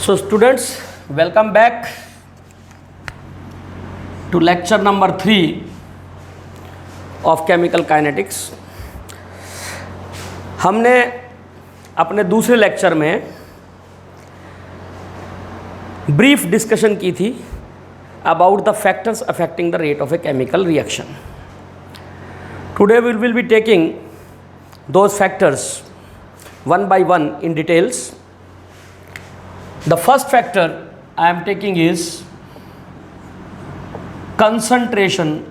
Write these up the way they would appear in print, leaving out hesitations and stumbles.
So students, welcome back to lecture number 3 of chemical kinetics. हमने अपने दूसरे lecture में ब्रीफ डिस्कशन की थी about the factors affecting the rate of a chemical reaction. Today we will be taking those factors one by one in details. The first factor I am taking is concentration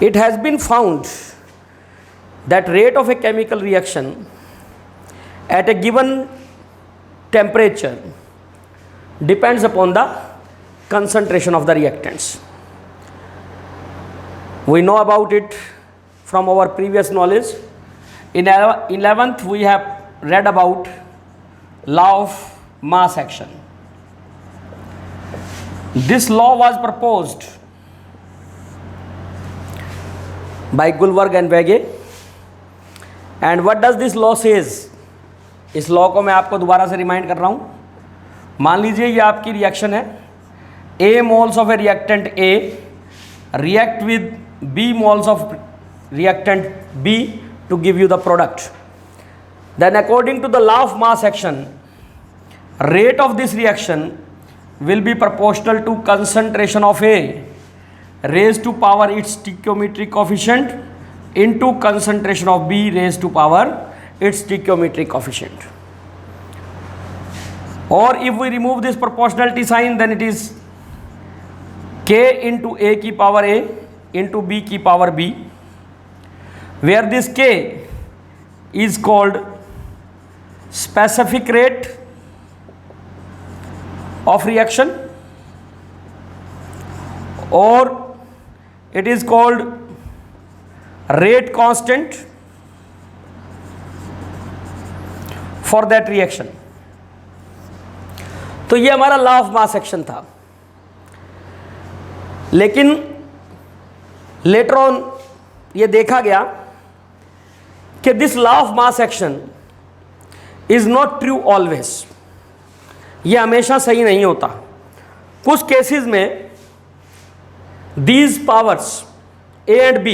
It has been found that rate of a chemical reaction at a given temperature depends upon the concentration of the reactants. We know about it from our previous knowledge. In 11th we have read about law of mass action. This law was proposed by Gullberg and Wege. And what does this law says? इस law को मैं आपको दोबारा से remind कर रहा हूँ. मान लीजिए ये आपकी रिएक्शन है. A moles of a reactant A react with B moles of reactant B to give you the product. Then according to the law of mass action, rate of this reaction will be proportional to concentration of A raised to power its stoichiometric coefficient into concentration of B raised to power its stoichiometric coefficient. Or if we remove this proportionality sign, then it is K into A की power A into B की power B, where this K is called specific rate of reaction, or it is called rate constant for that reaction. तो ये हमारा law of mass action था. लेकिन later on ये देखा गया कि this law of mass action is not true always. ये हमेशा सही नहीं होता. कुछ केसेस में these powers A and B,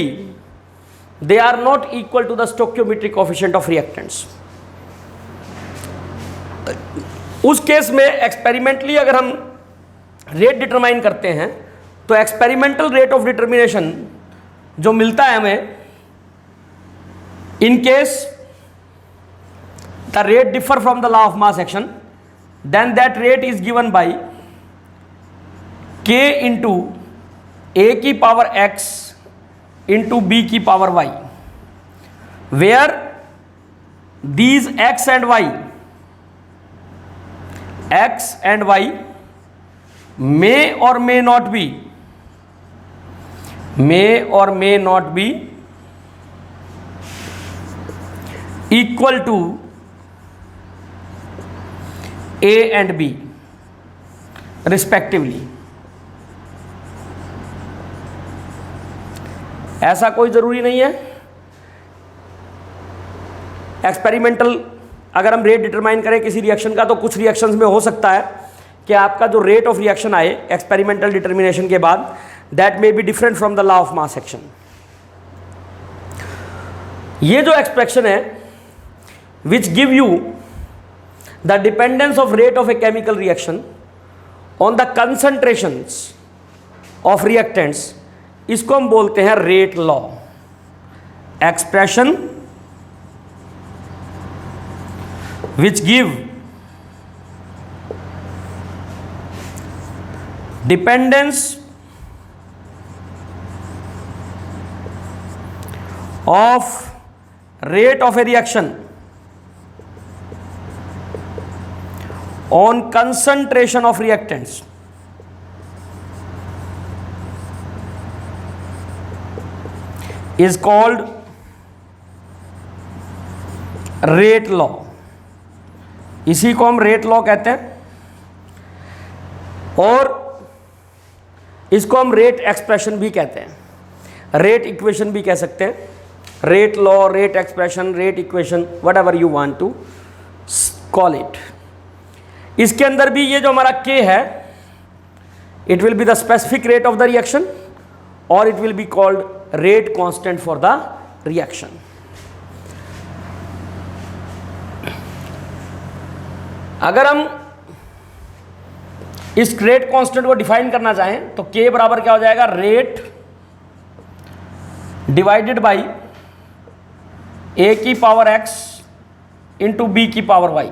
they are not equal to the stoichiometric coefficient of reactants. उस केस में एक्सपेरिमेंटली अगर हम रेट डिटरमाइन करते हैं तो एक्सपेरिमेंटल रेट ऑफ डिटर्मिनेशन जो मिलता है हमें, in case the rate differ from the law of mass action, then that rate is given by K into A की पावर X इंटू B की power Y, where these X and Y may or may not be equal to A and B respectively. ऐसा कोई ज़रूरी नहीं है. Experimental अगर हम rate determine करें किसी रिएक्शन का, तो कुछ रिएक्शंस में हो सकता है कि आपका जो रेट ऑफ रिएक्शन आए एक्सपेरिमेंटल डिटर्मिनेशन के बाद, that may be different from the law of mass action. ये जो एक्सप्रेशन है which give you the dependence of rate of A chemical reaction on the concentrations of reactants, इसको हम बोलते हैं rate law. Expression which give dependence of rate of a reaction on concentration of reactants is called rate law. इसी को हम rate law कहते हैं. और इसको हम रेट एक्सप्रेशन भी कहते हैं. रेट इक्वेशन भी कह सकते हैं, rate law, rate expression, rate equation, whatever you want to call it. इसके अंदर भी ये जो हमारा K है, it will be the specific rate of the reaction और it will be called rate constant for the reaction. अगर हम इस रेट कांस्टेंट को डिफाइन करना चाहें तो K बराबर क्या हो जाएगा, रेट डिवाइडेड बाई A की पावर x इंटू B की power y।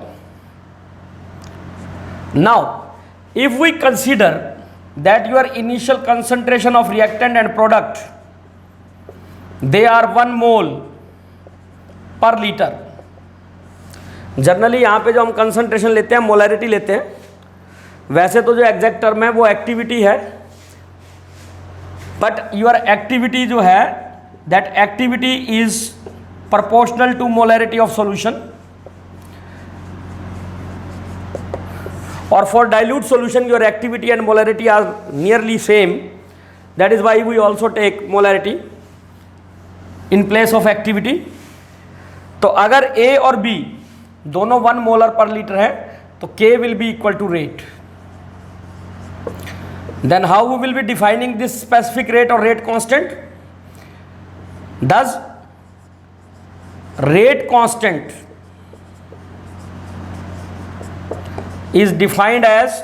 Now if we consider that your initial concentration of reactant and product, they are 1 mole per liter। Generally यहाँ पे जो हम कंसंट्रेशन लेते हैं, मोलैरिटी लेते हैं, वैसे तो जो एग्जैक्ट टर्म है वो एक्टिविटी है, बट योर एक्टिविटी जो है, that activity is proportional to molarity of solution, or for dilute solution your activity and molarity are nearly same, that is why we also take molarity in place of activity। तो अगर A और B दोनों 1 molar पर litre है तो K will be equal to rate। then how we will be defining this specific rate or rate constant? Does rate constant is defined as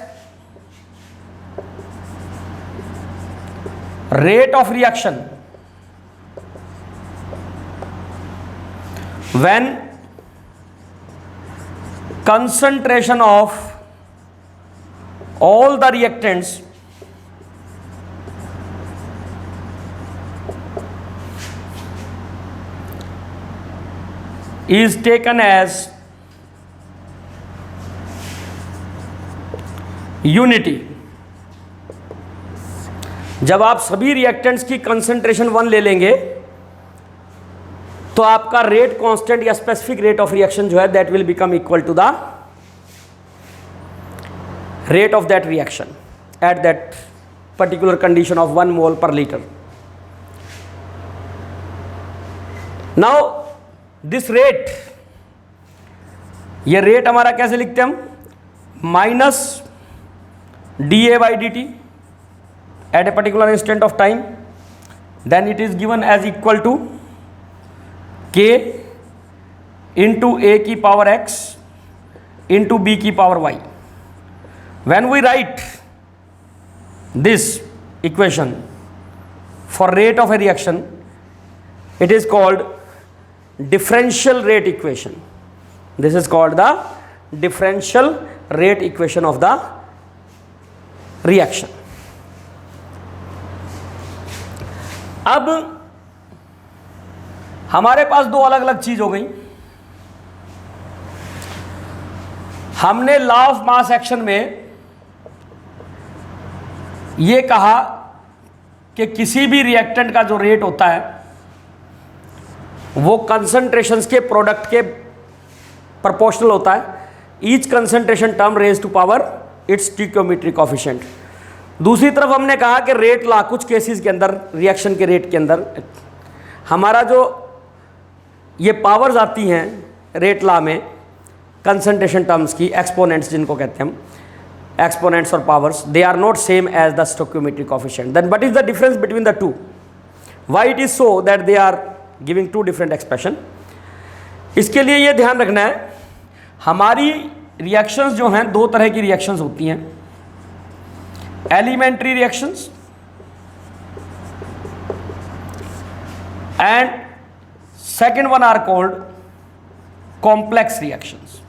rate of reaction when concentration of all the reactants is taken as unity. जब आप सभी reactants की concentration 1 ले लेंगे तो आपका rate constant या specific rate of reaction जो है that will become equal to the rate of that reaction at that particular condition of 1 mole per litre. Now this rate, ये रेट हमारा कैसे लिखते हैं हम, minus dA by dt at a particular instant of time, then it is given as equal to K into A की power x into B की power y। when we write this equation for rate of a reaction, it is called differential rate equation। this is called the differential rate equation of the reaction। अब हमारे पास दो अलग अलग चीज हो गई। हमने लॉ ऑफ मास एक्शन में ये कहा कि किसी भी रिएक्टेंट का जो रेट होता है वो कंसंट्रेशंस के प्रोडक्ट के प्रोपोर्शनल होता है, each concentration term raise to power its stoichiometric coefficient. दूसरी तरफ हमने कहा कि रेट लॉ कुछ केसेस के अंदर, रिएक्शन के रेट के अंदर हमारा जो ये पावर्स आती हैं रेट लॉ में कंसंट्रेशन टर्म्स की, एक्सपोनेंट्स जिनको कहते हैं हम, एक्सपोनेंट्स और powers, they are not same as the stoichiometric coefficient. Then what is the difference between the two? Why it is so that they are giving two different expression? इसके लिए ये ध्यान रखना है, हमारी रिएक्शंस जो हैं दो तरह की रिएक्शंस होती हैं, elementary reactions and second one are called complex reactions.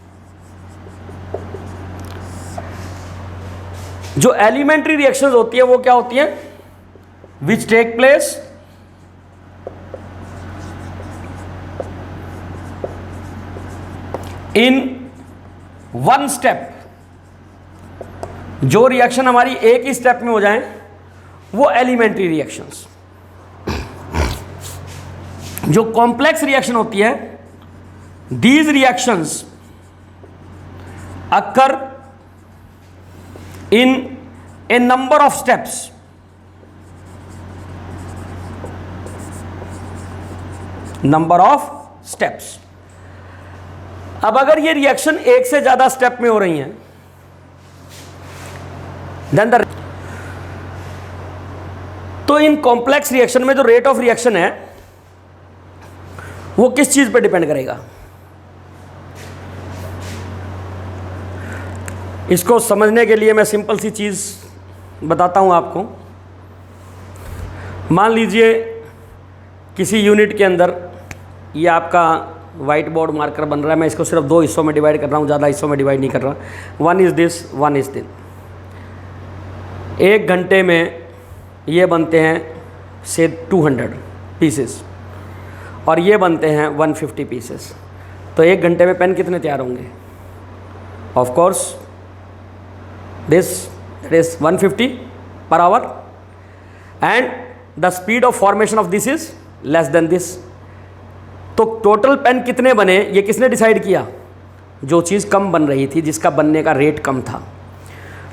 जो एलिमेंट्री रिएक्शंस होती है वो क्या होती है? Which take place in one step. जो रिएक्शन हमारी एक ही स्टेप में हो जाए वो एलिमेंट्री रिएक्शंस। जो कॉम्प्लेक्स रिएक्शन होती है, these reactions occur in a number of steps. Number of steps. अब अगर ये रिएक्शन एक से ज्यादा स्टेप में हो रही हैं, देन द, तो इन कॉम्प्लेक्स रिएक्शन में जो रेट ऑफ रिएक्शन है वो किस चीज पे डिपेंड करेगा? इसको समझने के लिए मैं सिंपल सी चीज बताता हूं आपको। मान लीजिए किसी यूनिट के अंदर ये आपका वाइट बोर्ड मार्कर बन रहा है, मैं इसको सिर्फ दो हिस्सों में डिवाइड कर रहा हूँ, ज़्यादा हिस्सों में डिवाइड नहीं कर रहा। One is this, one is this. 1 घंटे में ये बनते हैं से 200 पीसेस और ये बनते हैं 150 पीसेस। तो 1 घंटे में पेन कितने तैयार होंगे? Of course this, that is 150 per hour, and the speed of formation of this is less than this. तो टोटल पेन कितने बने ये किसने डिसाइड किया? जो चीज़ कम बन रही थी, जिसका बनने का रेट कम था।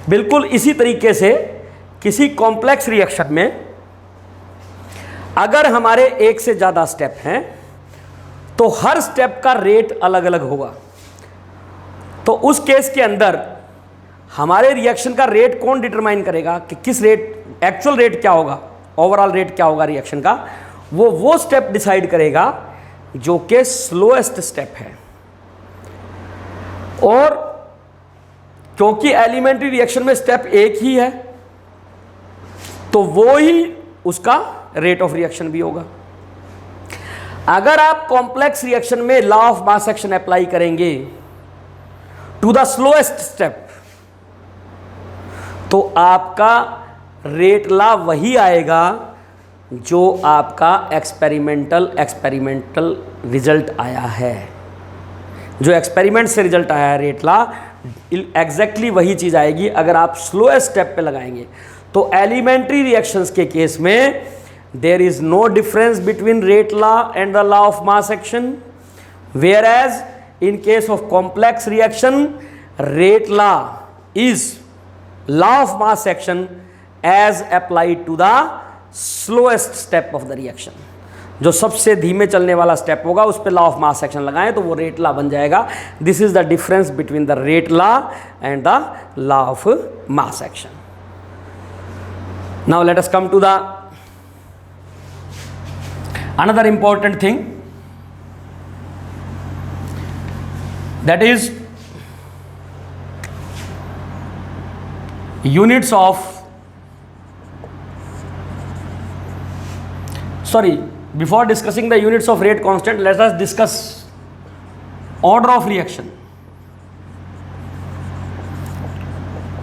बिल्कुल इसी तरीके से किसी कॉम्प्लेक्स रिएक्शन में अगर हमारे एक से ज़्यादा स्टेप हैं तो हर स्टेप का रेट अलग अलग होगा। तो उस केस के अंदर हमारे रिएक्शन का रेट कौन डिटरमाइन करेगा कि किस रेट, एक्चुअल रेट क्या होगा, ओवरऑल रेट क्या होगा रिएक्शन का? वो स्टेप डिसाइड करेगा जो कि स्लोएस्ट स्टेप है। और क्योंकि एलिमेंट्री रिएक्शन में स्टेप एक ही है तो वो ही उसका रेट ऑफ रिएक्शन भी होगा। अगर आप कॉम्प्लेक्स रिएक्शन में law of mass action apply करेंगे टू द स्लोएस्ट स्टेप तो आपका रेट लॉ वही आएगा जो आपका एक्सपेरिमेंटल रिजल्ट आया है। जो एक्सपेरिमेंट से रिजल्ट आया है रेट लॉ, एग्जैक्टली वही चीज़ आएगी अगर आप स्लोएस्ट स्टेप पे लगाएंगे। तो एलिमेंट्री रिएक्शंस के केस में there is no difference between rate law and the law of mass action, where as in case of complex reaction rate law is law of mass action as applied to the slowest step of the reaction. जो सबसे धीमे चलने वाला step होगा उस पर law of mass action लगाएं तो वो रेट लॉ बन जाएगा। This is the difference between the rate law and the law of mass action. Now let us come to the another important thing, that is units of, sorry, before discussing the units of rate constant, let us discuss order of reaction.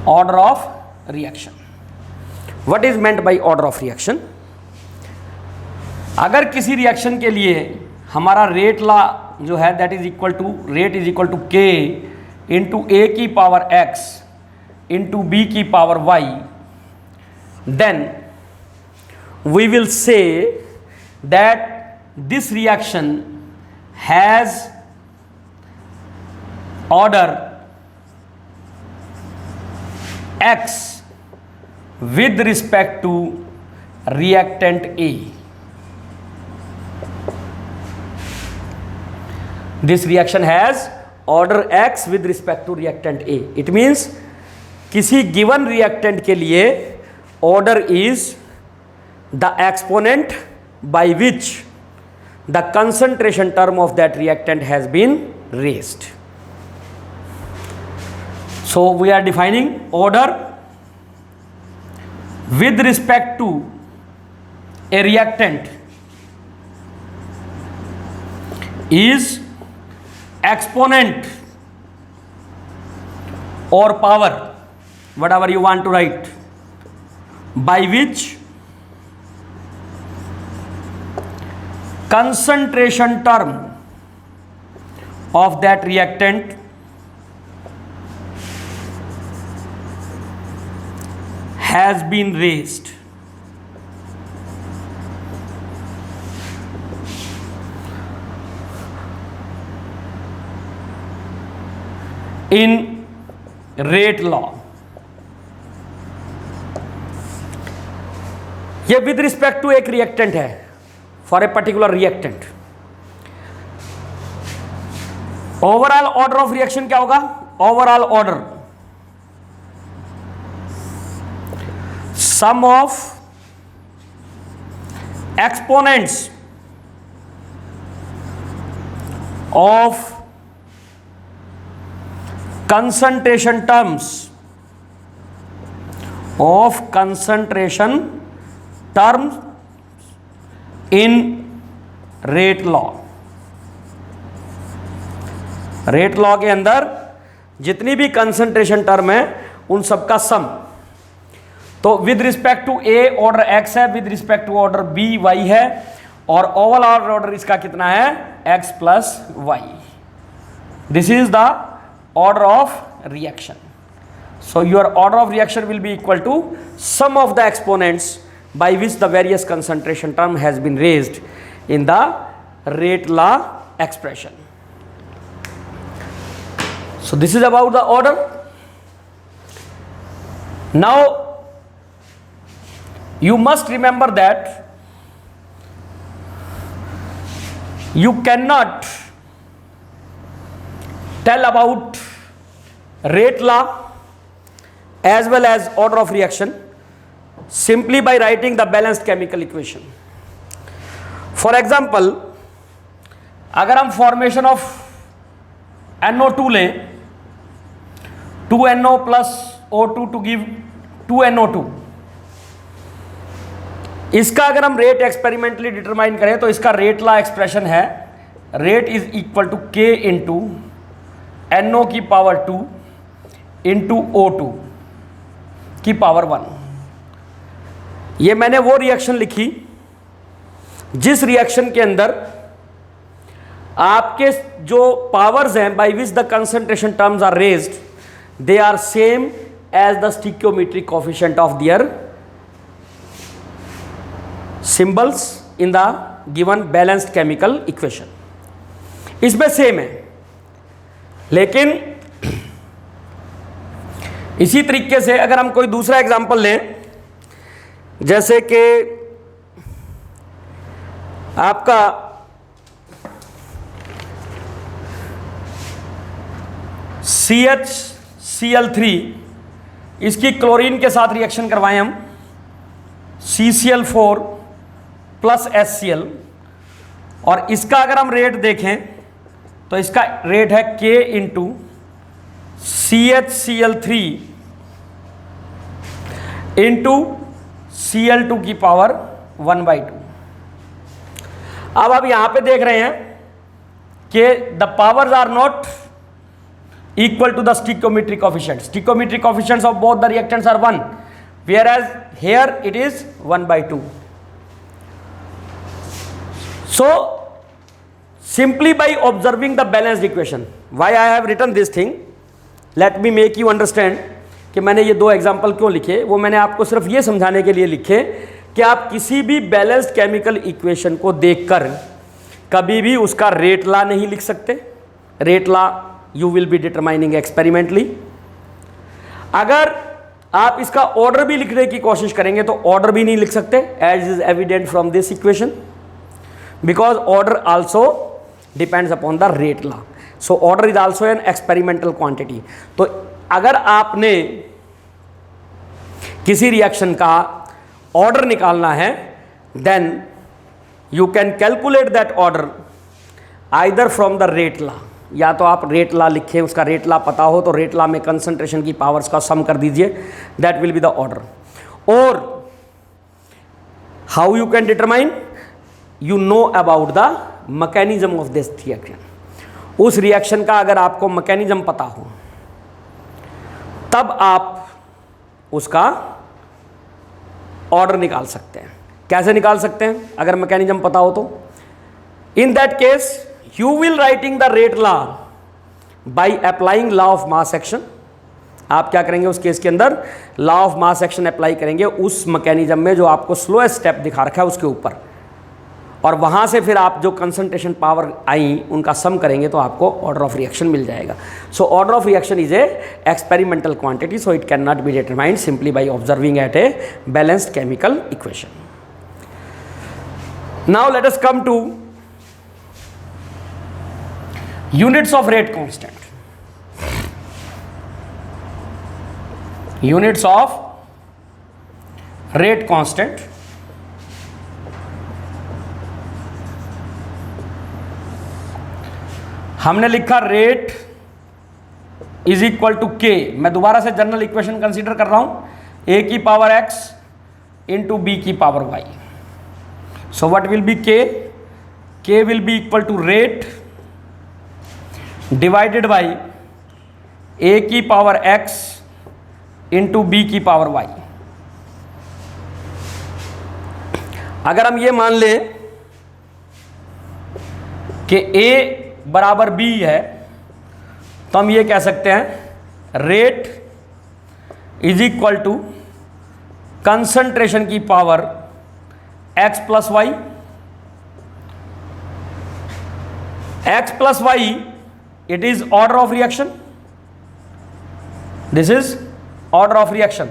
Order of reaction. What is meant by order of reaction? अगर किसी reaction के लिए हमारा rate law जो है that is equal to, rate is equal to k into a की power x into b की power y, then we will say that this reaction has order x with respect to reactant A. This reaction has order x with respect to reactant A. It means किसी given reactant के लिए order is the exponent by which the concentration term of that reactant has been raised. So we are defining order with respect to a reactant is exponent और power, whatever you want to write, by which concentration term of that reactant has been raised. In rate law, ये with respect to एक reactant है, for a particular reactant. Overall order of reaction क्या होगा? Overall order sum of exponents of concentration terms in rate law. Rate law के अंदर जितनी भी concentration term है उन सबका सम। तो with respect to A order x है, with respect to order B y है, और ओवरऑल ऑर्डर इसका कितना है? X plus y. This is the order of reaction. So your order of reaction will be equal to sum of the exponents by which the various concentration term has been raised in the rate law expression. So this is about the order. Now you must remember that you cannot tell about rate law as well as order of reaction simply by writing the balanced chemical equation. For example, अगर हम formation of NO2 लें, 2NO plus O2 to give 2NO2, इसका अगर हम rate experimentally determine करें तो इसका rate law expression है rate is equal to K into NO की पावर 2 इंटू O2 की पावर 1। ये मैंने वो रिएक्शन लिखी जिस रिएक्शन के अंदर आपके जो पावर्स हैं by which the concentration terms are raised, they are same as the stoichiometric coefficient of their symbols in the given balanced chemical equation. इसमें सेम है, लेकिन इसी तरीके से अगर हम कोई दूसरा एग्जांपल लें, जैसे कि आपका CHCl3, इसकी क्लोरीन के साथ रिएक्शन करवाएं हम, CCl4 प्लस HCl, और इसका अगर हम रेट देखें तो इसका रेट है K into CHCl3 into Cl2 की पावर 1/2। अब आप यहां पे देख रहे हैं कि the powers are not equal to the stoichiometric coefficient. Stoichiometric coefficients of both the reactants are 1, whereas here it is 1/2. So simply by observing the balanced equation, why I have written this thing, let me make you understand कि मैंने ये दो example क्यों लिखे। वो मैंने आपको सिर्फ ये समझाने के लिए लिखे कि आप किसी भी बैलेंस्ड केमिकल इक्वेशन को देखकर कभी भी उसका रेट लॉ नहीं लिख सकते। Rate law you will be determining experimentally. अगर आप इसका ऑर्डर भी लिखने की कोशिश करेंगे तो ऑर्डर भी नहीं लिख सकते, as is evident from this equation, because order also depends upon the rate law. So order is also an experimental quantity. तो अगर आपने किसी रिएक्शन का ऑर्डर निकालना है, then you can calculate that order either from the rate law, या तो आप रेट लॉ लिखें, उसका रेट लॉ पता हो तो रेट लॉ में कंसंट्रेशन की पावर्स का सम कर दीजिए, that will be the order. और how you can determine, you know about the mechanism of this reaction. उस रिएक्शन का अगर आपको मैकेनिज्म पता हो तब आप उसका ऑर्डर निकाल सकते हैं। कैसे निकाल सकते हैं अगर मैकेनिज्म पता हो तो? In that case you will writing the rate law by applying law of mass action. आप क्या करेंगे उस केस के अंदर? Law of mass action apply करेंगे उस मैकेनिज्म में जो आपको स्लोएस्ट स्टेप दिखा रखा है उसके ऊपर, और वहां से फिर आप जो कंसंट्रेशन पावर आई उनका सम करेंगे तो आपको ऑर्डर ऑफ रिएक्शन मिल जाएगा। So order of reaction is a experimental quantity, so it can not be determined simply by observing at a balanced chemical equation. Now let us come to units of rate constant, units of rate constant, हमने लिखा rate is equal to के, मैं दोबारा से general equation consider कर रहा हूं, A की पावर एक्स इंटू बी की power y. So what will be K? K will be equal to rate divided by A की पावर एक्स इंटू बी की पावर वाई. अगर हम ये मान लें कि ए बराबर बी है तो हम ये कह सकते हैं rate is equal to concentration की power x plus y. X plus y it is order of reaction, this is order of reaction.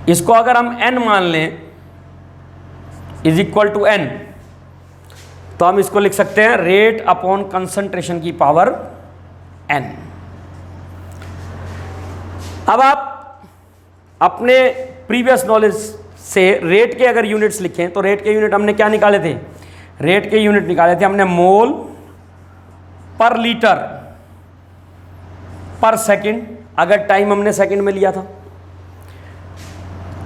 इसको अगर हम n मान लें इज इक्वल टू n, तो हम इसको लिख सकते हैं रेट अपॉन कंसंट्रेशन की पावर n. अब आप अपने प्रीवियस नॉलेज से रेट के अगर यूनिट्स लिखें तो रेट के यूनिट हमने क्या निकाले थे? रेट के यूनिट निकाले थे हमने मोल पर लीटर पर सेकंड, अगर टाइम हमने सेकंड में लिया था.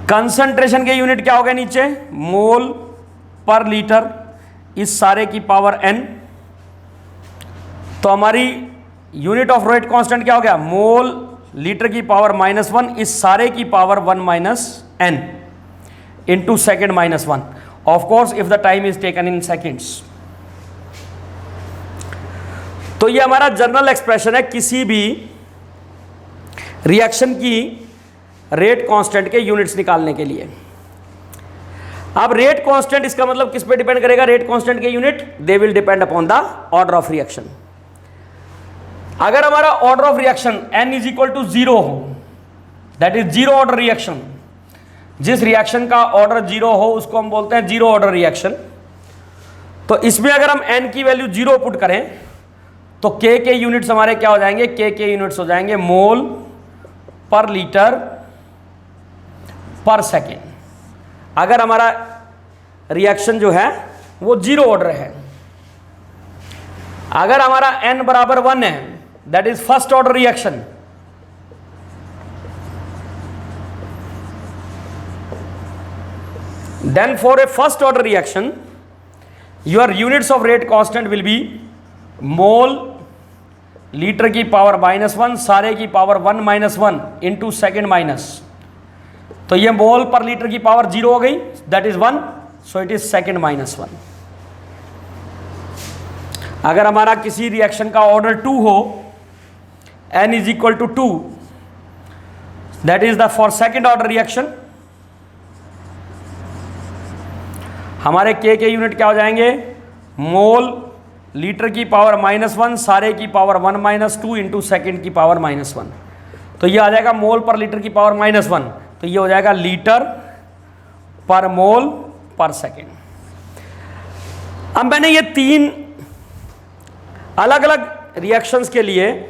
कंसंट्रेशन के यूनिट क्या हो गए नीचे? मोल पर लीटर इस सारे की पावर n. तो हमारी यूनिट ऑफ रेट कांस्टेंट क्या हो गया? मोल लीटर की पावर -1 इस सारे की power 1 - n into second -1. Of course if the time is taken in seconds. तो ये हमारा जनरल एक्सप्रेशन है किसी भी रिएक्शन की रेट कांस्टेंट के यूनिट्स निकालने के लिए. अब रेट कांस्टेंट इसका मतलब किस पे डिपेंड करेगा? रेट कांस्टेंट के unit they will depend upon the order of reaction. अगर हमारा order of reaction n is equal to 0 हो, that is zero order reaction, जिस रिएक्शन का ऑर्डर 0 हो उसको हम बोलते हैं जीरो ऑर्डर रिएक्शन. तो इसमें अगर हम n की वैल्यू 0 पुट करें तो k के यूनिट्स हमारे क्या हो जाएंगे? k के यूनिट्स हो जाएंगे मोल पर लीटर पर सेकेंड. अगर हमारा रिएक्शन जो है वो 0 ऑर्डर है. अगर हमारा n बराबर 1 है, that is first order reaction, then for a first order reaction your units of rate constant will be mole litre की पावर -1 सारे की पावर 1 - 1 इंटू सेकेंड माइनस. तो ये मोल पर लीटर की पावर 0 हो गई, that is 1, so it is second -1. अगर हमारा किसी रिएक्शन का ऑर्डर 2 हो, n is equal to 2, that is the for second order reaction, हमारे k के यूनिट क्या हो जाएंगे? मोल लीटर की पावर -1 सारे की पावर 1 - 2 इंटू सेकेंड की पावर -1. तो ये आ जाएगा मोल पर लीटर की पावर -1, तो ये हो जाएगा लीटर पर मोल पर सेकेंड. अब मैंने ये 3 अलग अलग रिएक्शंस के लिए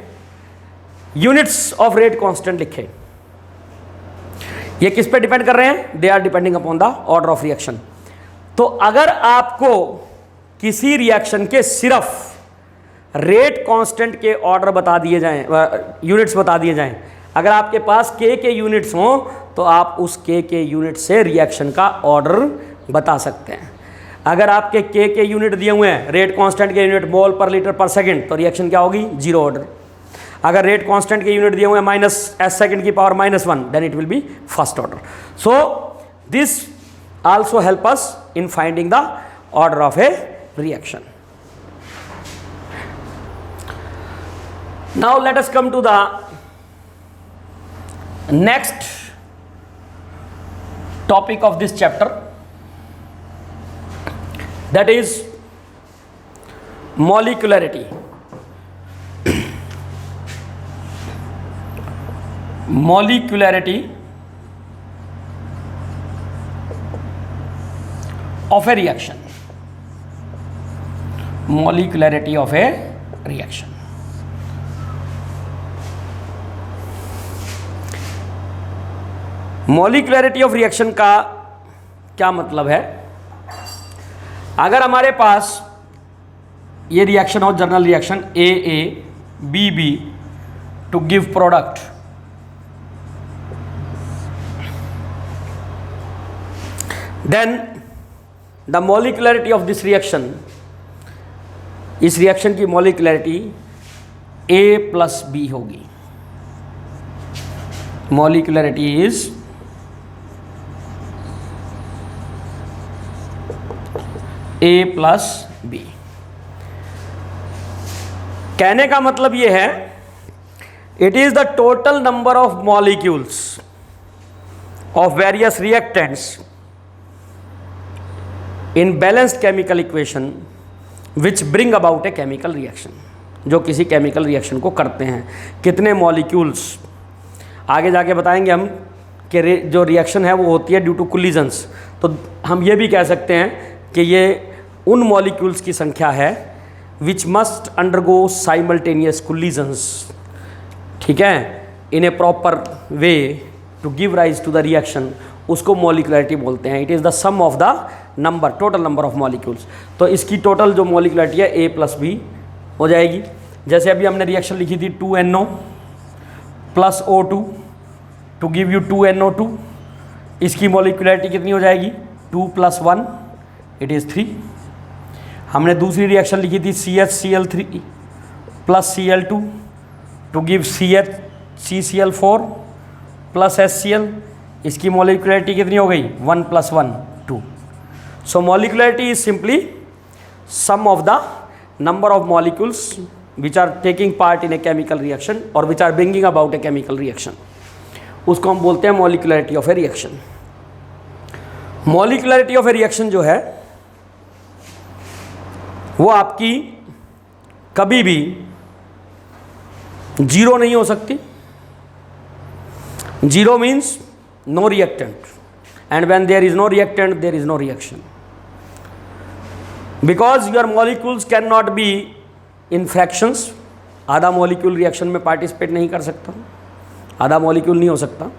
यूनिट्स ऑफ रेट कांस्टेंट लिखे. ये किस पे डिपेंड कर रहे हैं? They are depending upon the order of reaction. तो अगर आपको किसी रिएक्शन के सिर्फ रेट कांस्टेंट के ऑर्डर बता दिए जाएं, यूनिट्स बता दिए जाएं, अगर आपके पास k के यूनिट्स हों तो आप उस k के यूनिट से रिएक्शन का ऑर्डर बता सकते हैं. अगर आपके k के यूनिट दिए हुए हैं, रेट कांस्टेंट के unit mole per litre per second, तो रिएक्शन क्या होगी? Zero order. अगर रेट कांस्टेंट के यूनिट दिए हुए हैं -s सेकंड की power -1, then it will be first order. So this also help us in finding the order of a reaction. Now let us come to the next topic of this chapter, that is molecularity. Molecularity of a reaction. Molecularity of a reaction. Molecularity of reaction का क्या मतलब है? अगर हमारे पास ये reaction हो, general reaction a A b B to give product, then the molecularity of this reaction, इस reaction की मॉलिक्युलरिटी ए प्लस बी होगी। Molecularity is a plus b. कहने का मतलब यह है, it is the total number of molecules of various reactants in balanced chemical equation which bring about a chemical reaction, जो किसी केमिकल रिएक्शन को करते हैं। कितने मॉलिक्यूल्स, आगे जाके बताएंगे हम कि जो रिएक्शन है वो होती है ड्यू टू कोलिजन्स। तो हम ये भी कह सकते हैं कि ये उन मॉलिक्यूल्स की संख्या है which must undergo simultaneous collisions, ठीक है, in a proper way to give rise to the reaction, उसको मॉलिक्युलरिटी बोलते हैं। It is the sum of the number, total number of molecules. तो इसकी टोटल जो मॉलिक्युलरिटी है ए प्लस बी हो जाएगी। जैसे अभी हमने रिएक्शन लिखी थी 2NO plus O2 to give you 2NO2, इसकी मॉलिक्युलरिटी कितनी हो जाएगी? 2 + 1 इट इज़ 3। हमने दूसरी रिएक्शन लिखी थी CHCl3 plus Cl2 to give CCl4 plus HCl, इसकी मॉलिक्युलरिटी कितनी हो गई? 1 + 1 2। So molecularity is simply sum of the number of molecules which are taking part in a chemical reaction और which are bringing about a chemical reaction, उसको हम बोलते हैं molecularity of a reaction. Molecularity of a reaction जो है वो आपकी कभी भी जीरो नहीं हो सकती। Zero means no reactant, and when there is no reactant there is no reaction, because your molecules cannot be in fractions। आधा मॉलिक्यूल रिएक्शन में पार्टिसिपेट नहीं कर सकता, आधा मॉलिक्यूल नहीं हो सकता,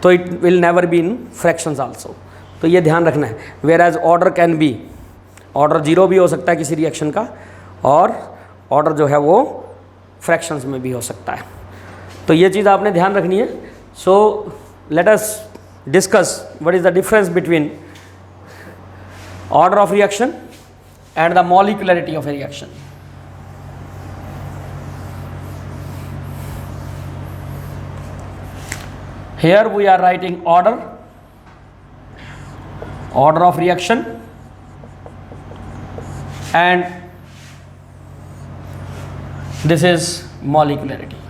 तो it will never be in fractions also. तो ये ध्यान रखना है। Where as order can be, order zero भी हो सकता है किसी रिएक्शन का, और ऑर्डर जो है वो फ्रैक्शंस में भी हो सकता है। तो ये चीज़ आपने ध्यान रखनी है। सो let us discuss what is the difference between order of reaction and the molecularity of a reaction. Here we are writing order of reaction, and this is molecularity.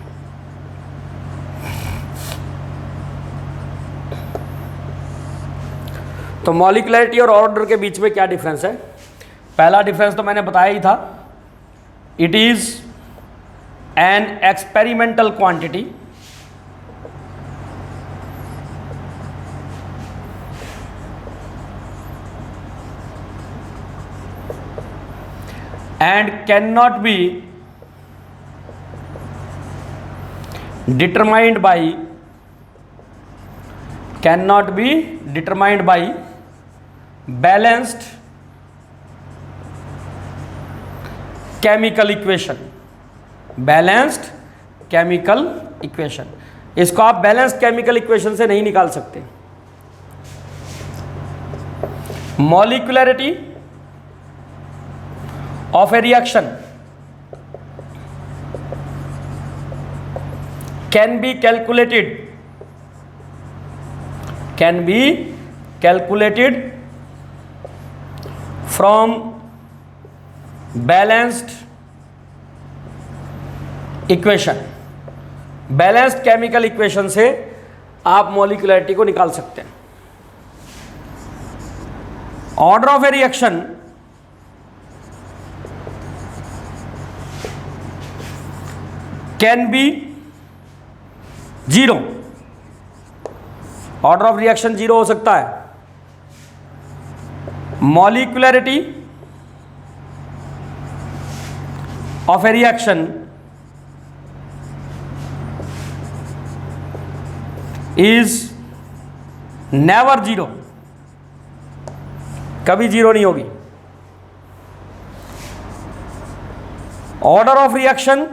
तो मॉलिक्युलरिटी और ऑर्डर के बीच में क्या डिफरेंस है? पहला डिफरेंस तो मैंने बताया ही था, it is an experimental quantity and can not be determined by balanced chemical equation. Balanced chemical equation, इसको आप बैलेंस्ड केमिकल इक्वेशन से नहीं निकाल सकते। Molecularity of a reaction can be calculated from balanced equation। Balanced chemical equation से आप molecularity को निकाल सकते हैं। Order of a reaction can be zero, order of reaction zero हो सकता है। Molecularity of a reaction is never zero, कभी जीरो नहीं होगी. Order of reaction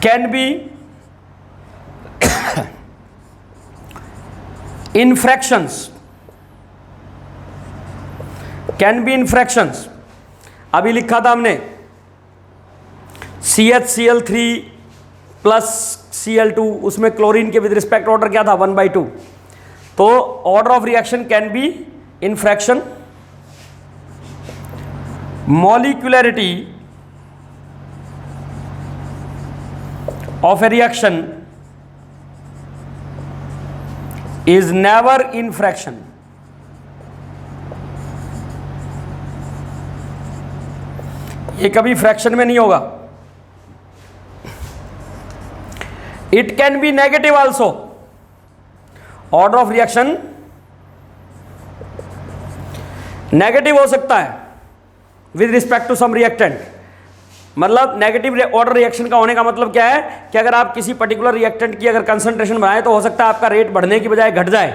can be in fractions, can be in fractions. अभी लिखा था हमने CHCl3 प्लस Cl2, उसमें क्लोरीन के विद रिस्पेक्ट ऑर्डर क्या था 1/2. तो order of reaction can be in fraction. Molecularity of a reaction is never in fraction. ये कभी फ्रैक्शन में नहीं होगा. It can be negative also. Order of reaction negative हो सकता है with respect to some reactant. मतलब नेगेटिव ऑर्डर रिएक्शन का होने का मतलब क्या है कि अगर आप किसी पर्टिकुलर रिएक्टेंट की अगर कंसंट्रेशन बढ़ाएं तो हो सकता है आपका रेट बढ़ने की बजाय घट जाए.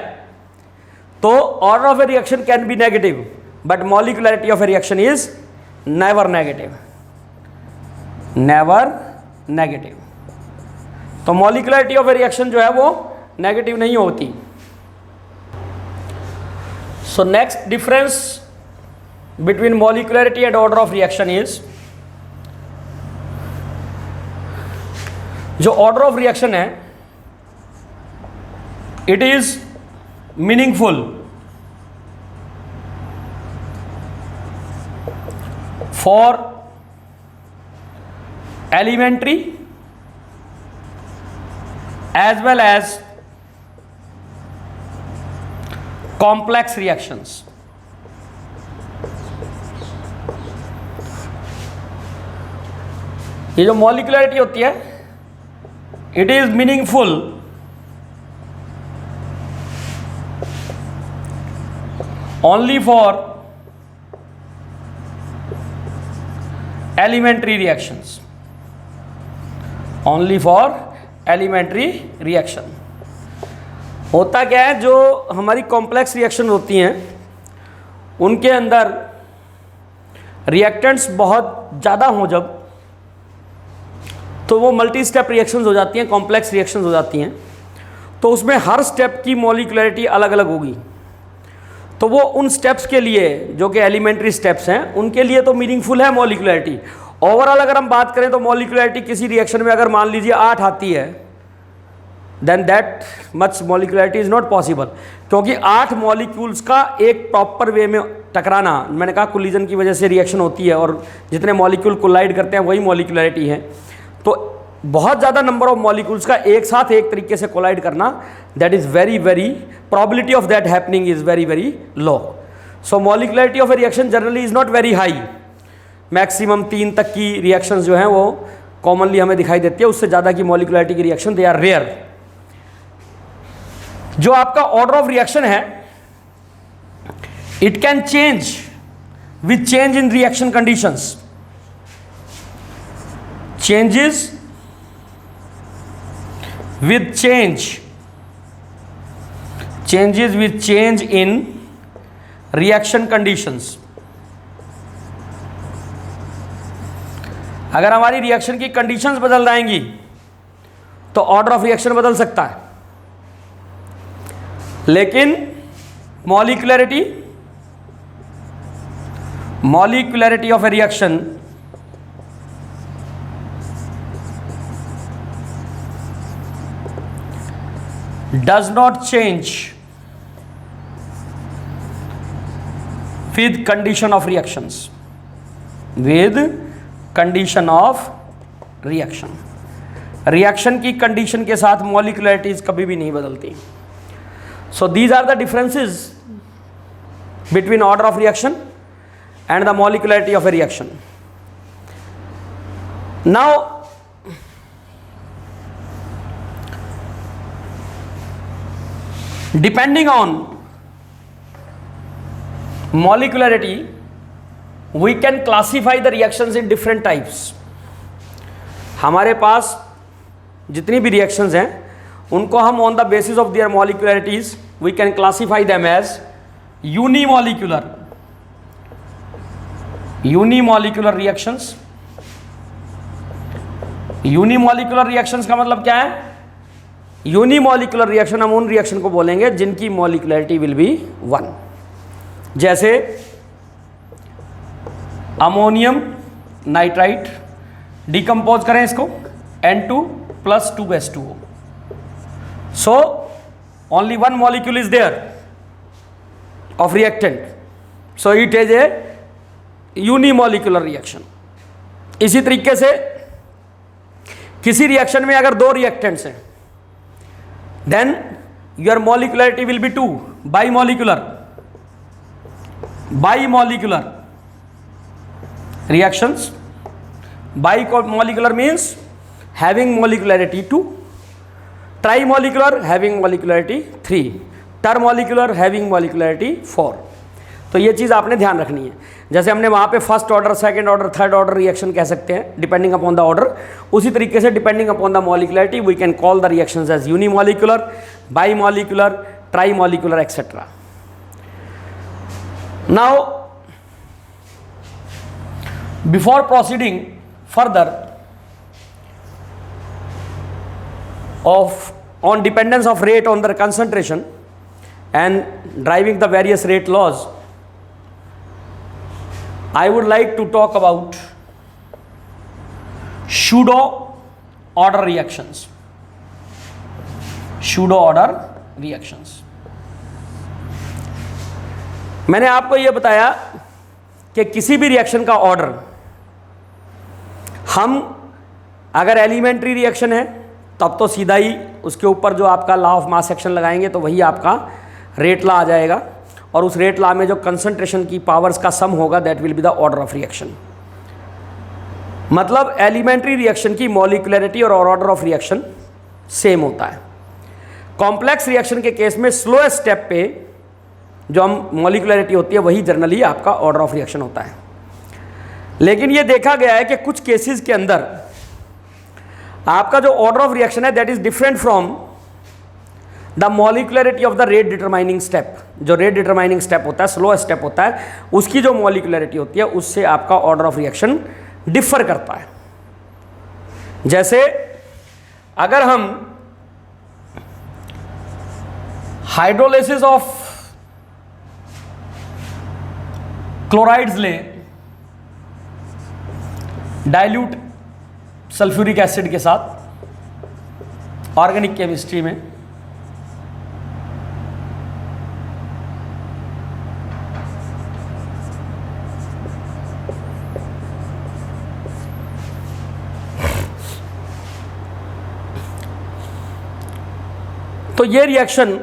तो order of a reaction can be negative but molecularity of a reaction is never negative. Never negative. तो मॉलिक्यूलरिटी ऑफ ए रिएक्शन जो है वो नेगेटिव नहीं होती. So next difference between molecularity and order of reaction is, जो order of reaction है it is meaningful for elementary as well as complex reactions. ये जो मॉलिक्यूलरिटी होती है it is meaningful only for elementary reactions. Only for elementary reaction. होता क्या है, जो हमारी कॉम्प्लेक्स रिएक्शन होती हैं उनके अंदर रिएक्टेंट्स बहुत ज़्यादा हों जब, तो वो मल्टी स्टेप रिएक्शंस हो जाती हैं, कॉम्प्लेक्स रिएक्शंस हो जाती हैं. तो उसमें हर स्टेप की मॉलिक्यूलरिटी अलग अलग होगी. तो वो उन स्टेप्स के लिए जो कि एलिमेंट्री स्टेप्स हैं उनके लिए तो मीनिंगफुल है मॉलिक्यूलरिटी. ओवरऑल अगर हम बात करें तो मॉलिक्यूलरिटी किसी रिएक्शन में अगर मान लीजिए 8 आती है then that much molecularity is not possible, क्योंकि 8 मॉलिक्यूल्स का एक प्रॉपर वे में टकराना, मैंने कहा कोलिजन की वजह से रिएक्शन होती है और जितने मॉलिक्यूल कोलाइड करते हैं वही मॉलिक्यूलरिटी है. तो बहुत ज़्यादा नंबर ऑफ मॉलिक्यूल्स का एक साथ एक तरीके से कोलाइड करना, that is very very, probability of that happening is very very low. So molecularity of a reaction generally is not very high. Maximum 3 तक की रिएक्शंस जो हैं वो कॉमनली हमें दिखाई देती है. उससे ज़्यादा की मॉलिक्यूलरिटी की रिएक्शन दे आर रेयर. जो आपका ऑर्डर ऑफ रिएक्शन है it can change with change in reaction conditions. changes with change in reaction conditions. अगर हमारी रिएक्शन की कंडीशंस बदल जाएंगी तो ऑर्डर ऑफ रिएक्शन बदल सकता है. लेकिन molecularity of a reaction does not change with condition of reactions. With condition of reaction. Reaction की कंडीशन के साथ मॉलिक्यूलरिटीज कभी भी नहीं बदलती. So these are the differences between order of reaction and the molecularity of a reaction. Now depending on molecularity we can classify the reactions in different types. हमारे पास जितनी भी रिएक्शंस हैं उनको हम on the basis of their molecularities we can classify them as unimolecular reactions. Unimolecular reactions का मतलब क्या है? यूनिमॉलिक्यूलर रिएक्शन हम उन रिएक्शन को बोलेंगे जिनकी मॉलिक्यूलरिटी विल बी 1। जैसे अमोनियम नाइट्राइट, डिकम्पोज करें इसको N2 + 2H2O, so only one molecule is there of reactant, so it is a unimolecular reaction। इसी तरीके से किसी रिएक्शन में अगर 2 रिएक्टेंट्स हैं then your molecularity will be 2, bimolecular reactions। Bimolecular means having molecularity 2, trimolecular having molecularity 3, termolecular having molecularity 4। तो ये चीज़ आपने ध्यान रखनी है। जैसे हमने वहाँ पे first order, second order, third order reaction कह सकते हैं डिपेंडिंग अपॉन द ऑर्डर, उसी तरीके से depending upon the molecularity we can call the reactions as unimolecular, bimolecular, trimolecular etcetera. Now before proceeding further on dependence of rate on the concentration and driving the various rate laws, I would like to talk about pseudo order reactions। pseudo order reactions, मैंने आपको यह बताया कि किसी भी reaction का order हम अगर एलिमेंट्री रिएक्शन है तब तो सीधा ही उसके ऊपर जो आपका लॉ ऑफ मास एक्शन लगाएंगे तो वही आपका रेट लॉ आ जाएगा, और उस रेट लॉ में जो कंसंट्रेशन की पावर्स का सम होगा that will be the order of reaction. मतलब एलिमेंट्री रिएक्शन की मॉलिक्यूलरिटी और ऑर्डर ऑफ रिएक्शन सेम होता है। कॉम्प्लेक्स रिएक्शन के केस में स्लोएस्ट स्टेप पे जो हम मॉलिक्यूलरिटी होती है वही जनरली आपका ऑर्डर ऑफ रिएक्शन होता है। लेकिन ये देखा गया है कि कुछ केसेस के अंदर आपका जो ऑर्डर ऑफ रिएक्शन है that is different from the molecularity of the rate determining step. जो रेट डिटरमाइनिंग स्टेप होता है, स्लो स्टेप होता है, उसकी जो मॉलिक्यूलरिटी होती है उससे आपका ऑर्डर ऑफ रिएक्शन डिफर करता है। जैसे अगर हम हाइड्रोलिसिस ऑफ क्लोराइड्स लें डाइल्यूट सल्फ्यूरिक एसिड के साथ ऑर्गेनिक केमिस्ट्री में, तो ये reaction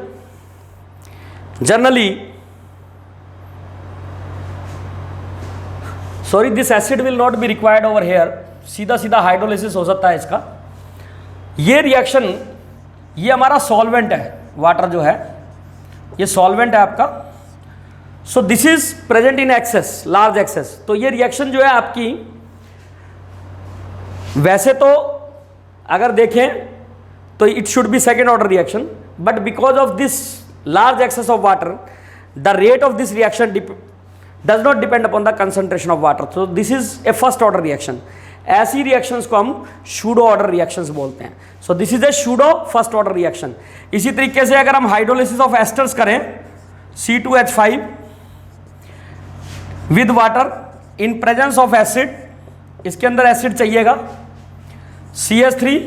generally, sorry this acid will not be required over here, सीधा सीधा हाइड्रोलिसिस हो सकता है इसका। ये रिएक्शन, ये हमारा सॉल्वेंट है, वाटर जो है ये सॉल्वेंट है आपका। So this is present in excess, large access. तो ये रिएक्शन जो है आपकी, वैसे तो अगर देखें तो it should be second order reaction, but because of this large access of water the rate of this reaction does not depend upon the concentration of water, so this is a first order reaction। ऐसी reactions को हम pseudo order reactions बोलते हैं। so this is a pseudo first order reaction। इसी तरीके से अगर हम हाइड्रोलिसिस ऑफ एस्टर्स करें C2H5 with water in presence of acid, इसके अंदर एसिड चाहिएगा CH3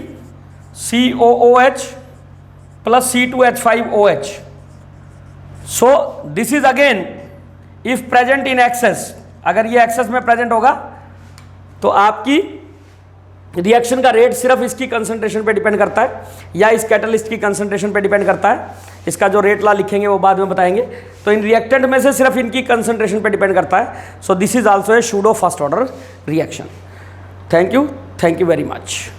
COOH plus C2H5OH। so this is again if present in excess, अगर ये एक्सेस में प्रेजेंट होगा तो आपकी रिएक्शन का रेट सिर्फ इसकी कंसंट्रेशन पे डिपेंड करता है या इस कैटलिस्ट की कंसंट्रेशन पे डिपेंड करता है। इसका जो रेट लॉ लिखेंगे वो बाद में बताएंगे। तो इन रिएक्टेंट में से सिर्फ इनकी कंसंट्रेशन पे डिपेंड करता है। So this is also a pseudo first order reaction. Thank you very much.